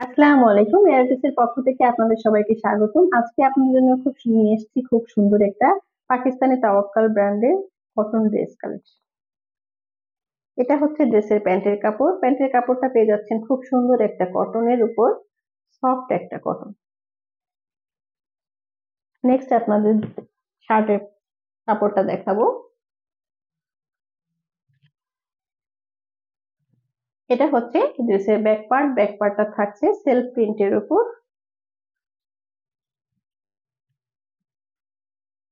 আসসালামু আলাইকুম। এয়ারটেসের পক্ষ থেকে আপনাদের সবাইকে স্বাগতম। আজকে আপনাদের জন্য নিয়ে এসেছি খুব সুন্দর একটা পাকিস্তানি তাওয়াক্কাল ব্র্যান্ডের কটন ড্রেস কালেকশন। এটা হচ্ছে ড্রেসের প্যান্টের কাপড়। প্যান্টের কাপড়টা পেয়ে যাচ্ছেন খুব সুন্দর একটা কটনের উপর, সফট একটা কটন। নেক্সট আপনাদের শার্টের কাপড়টা দেখাবো। এটা হচ্ছে ড্রেসের ব্যাক পার্ট। ব্যাক পার্টটা থাকছে সেলফ প্রিন্টের উপর।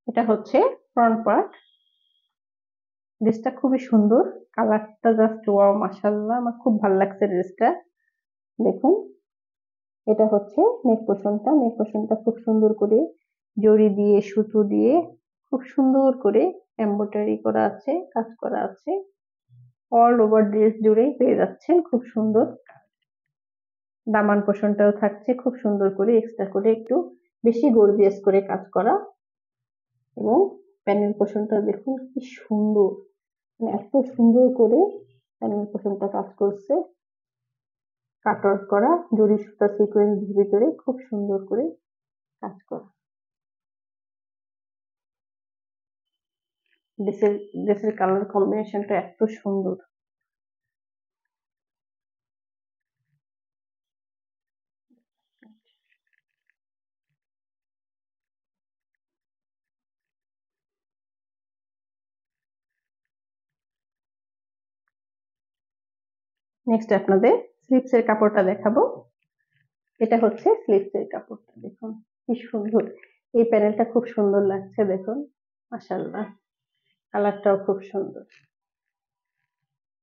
এটা হচ্ছে ফ্রন্ট পার্ট। ড্রেসটা খুবই সুন্দর, কালারটা জাস্ট ওয়াও, মাশাআল্লাহ, আমার খুব ভালো লাগছে ড্রেসটা। দেখুন, এটা হচ্ছে নেক পোর্শনটা। নেক পোর্শনটা খুব সুন্দর করে জড়ি দিয়ে, সুতো দিয়ে খুব সুন্দর করে এমব্রয়ডারি করা আছে, কাজ করা আছে। অল ওভার ড্রেস জুড়েই পেয়ে যাচ্ছেন খুব সুন্দর। দামান পোর্শনটাও থাকছে খুব সুন্দর করে এক্সট্রা করে একটু বেশি গর্জিয়াস করে কাজ করা। এবং প্যানেল পোর্শনটা দেখুন কি সুন্দর, মানে এত সুন্দর করে প্যানেল পোর্শনটা কাজ করছে। কাটওয়ার্ক করা জরি সুতা সিকোয়েন্স ভিতরে খুব সুন্দর করে কাজ করা। ড্রেসের ড্রেসের কালার কম্বিনেশনটা এত সুন্দর। নেক্সট আপনাদের স্লিপস এর কাপড়টা দেখাবো। এটা হচ্ছে স্লিপস এর কাপড়টা, দেখুন কি সুন্দর। এই প্যানেলটা খুব সুন্দর লাগছে, দেখুন মাশাআল্লাহ, কালারটাও খুব সুন্দর।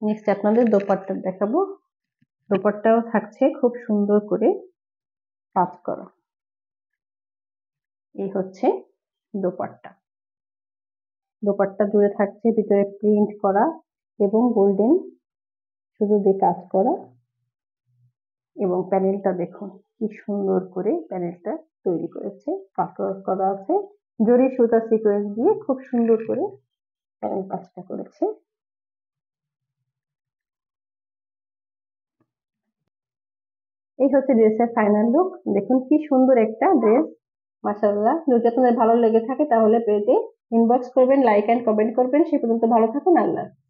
নেক্সট আপনাদের দোপাট্টা দেখাবো। দোপাট্টাও থাকছে খুব সুন্দর করে কাজ করা। এই হচ্ছে দোপাট্টা। দোপাট্টা জুড়ে থাকছে ভিতরে প্রিন্ট করা এবং গোল্ডেন সুতো দিয়ে কাজ করা। এবং প্যানেলটা দেখুন কি সুন্দর করে প্যানেলটা তৈরি করেছে, কাটওয়ার্ক করা আছে, জরি সুতা সিকোয়েন্স দিয়ে খুব সুন্দর করে প্যানেল কাজটা করেছে। এই হচ্ছে ড্রেসের ফাইনাল লুক। দেখুন কি সুন্দর একটা ড্রেস, মাশাআল্লাহ। যদি আপনাদের ভালো লেগে থাকে তাহলে পেজে ইনবক্স করবেন, লাইক এন্ড কমেন্ট করবেন। সে পর্যন্ত ভালো থাকুন, আল্লাহ হাফেজ।